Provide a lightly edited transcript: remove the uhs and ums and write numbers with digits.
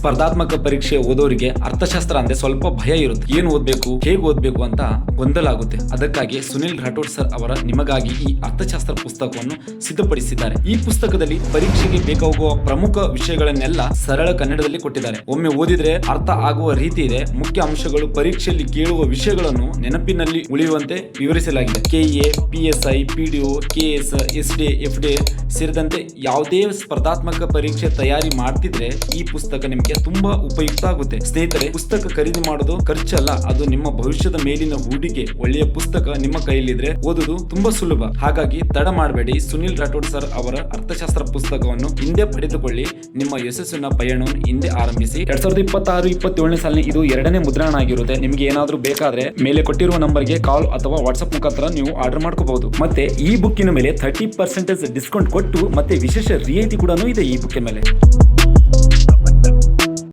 ಸ್ಪರ್ಧಾತ್ಮಕ ಪರೀಕ್ಷೆ ಓದೋರಿಗೆ ಅರ್ಥಶಾಸ್ತ್ರ ಅಂದ್ರೆ ಸ್ವಲ್ಪ ಭಯ ಇರುತ್ತೆ. ಏನು ಓದ್ಬೇಕು, ಹೇಗೆ ಓದ್ಬೇಕು ಅಂತ ಗೊಂದಲ ಆಗುತ್ತೆ. ಅದಕ್ಕಾಗಿ ಸುನಿಲ್ ರಾಠೋಡ್ ಸರ್ ಅವರ ನಿಮಗಾಗಿ ಈ ಅರ್ಥಶಾಸ್ತ್ರ ಪುಸ್ತಕವನ್ನು ಸಿದ್ಧಪಡಿಸಿದ್ದಾರೆ. ಈ ಪುಸ್ತಕದಲ್ಲಿ ಪರೀಕ್ಷೆಗೆ ಬೇಕಾಗುವ ಪ್ರಮುಖ ವಿಷಯಗಳನ್ನೆಲ್ಲ ಸರಳ ಕನ್ನಡದಲ್ಲಿ ಕೊಟ್ಟಿದ್ದಾರೆ. ಒಮ್ಮೆ ಓದಿದ್ರೆ ಅರ್ಥ ಆಗುವ ರೀತಿ ಇದೆ. ಮುಖ್ಯ ಅಂಶಗಳು, ಪರೀಕ್ಷೆಯಲ್ಲಿ ಕೇಳುವ ವಿಷಯಗಳನ್ನು ನೆನಪಿನಲ್ಲಿ ಉಳಿಯುವಂತೆ ವಿವರಿಸಲಾಗಿದೆ. KA, PSI, PDO, KS, SD, FD ಸೇರಿದಂತೆ ಯಾವುದೇ ಸ್ಪರ್ಧಾತ್ಮಕ ಪರೀಕ್ಷೆ ತಯಾರಿ ಮಾಡ್ತಿದ್ರೆ ಈ ಪುಸ್ತಕ ನಿಮಗೆ ತುಂಬಾ ಉಪಯುಕ್ತ ಆಗುತ್ತೆ. ಸ್ನೇಹಿತರೆ, ಪುಸ್ತಕ ಖರೀದಿ ಮಾಡೋದು ಖರ್ಚಲ್ಲ, ಅದು ನಿಮ್ಮ ಭವಿಷ್ಯದ ಮೇಲಿನ ಹೂಡಿಕೆ. ಒಳ್ಳೆಯ ಪುಸ್ತಕ ನಿಮ್ಮ ಕೈಯಲ್ಲಿದ್ರೆ ಓದುದು ತುಂಬಾ ಸುಲಭ. ಹಾಗಾಗಿ ತಡ ಮಾಡಬೇಡಿ, ಸುನಿಲ್ ರಾಠೋಡ್ ಸರ್ ಅವರ ಅರ್ಥಶಾಸ್ತ್ರ ಪುಸ್ತಕವನ್ನು ಹಿಂದೆ ಪಡೆದುಕೊಳ್ಳಿ. ನಿಮ್ಮ ಯಶಸ್ಸಿನ ಪಯಣವನ್ನು ಹಿಂದೆ ಆರಂಭಿಸಿ. 2026-27 ಸಾಲಿನ ಇದು 2ನೇ ಮುದ್ರಣ ಆಗಿರುತ್ತೆ. ನಿಮ್ಗೆ ಏನಾದ್ರೂ ಬೇಕಾದ್ರೆ ಮೇಲೆ ಕೊಟ್ಟಿರುವ ನಂಬರ್ಗೆ ಕಾಲ್ ಅಥವಾ ವಾಟ್ಸ್ಆಪ್ ಮುಖಾಂತರ ನೀವು ಆರ್ಡರ್ ಮಾಡ್ಕೋಬಹುದು. ಮತ್ತೆ ಈ ಬುಕ್ಕಿನ ಮೇಲೆ 30% ಡಿಸ್ಕೌಂಟ್ ಕೊಟ್ಟು ಮತ್ತೆ ವಿಶೇಷ ರಿಯಾಯಿತಿ ಕೂಡ ಇದೆ ಈ ಬುಕ್ಕಿನ ಮೇಲೆ.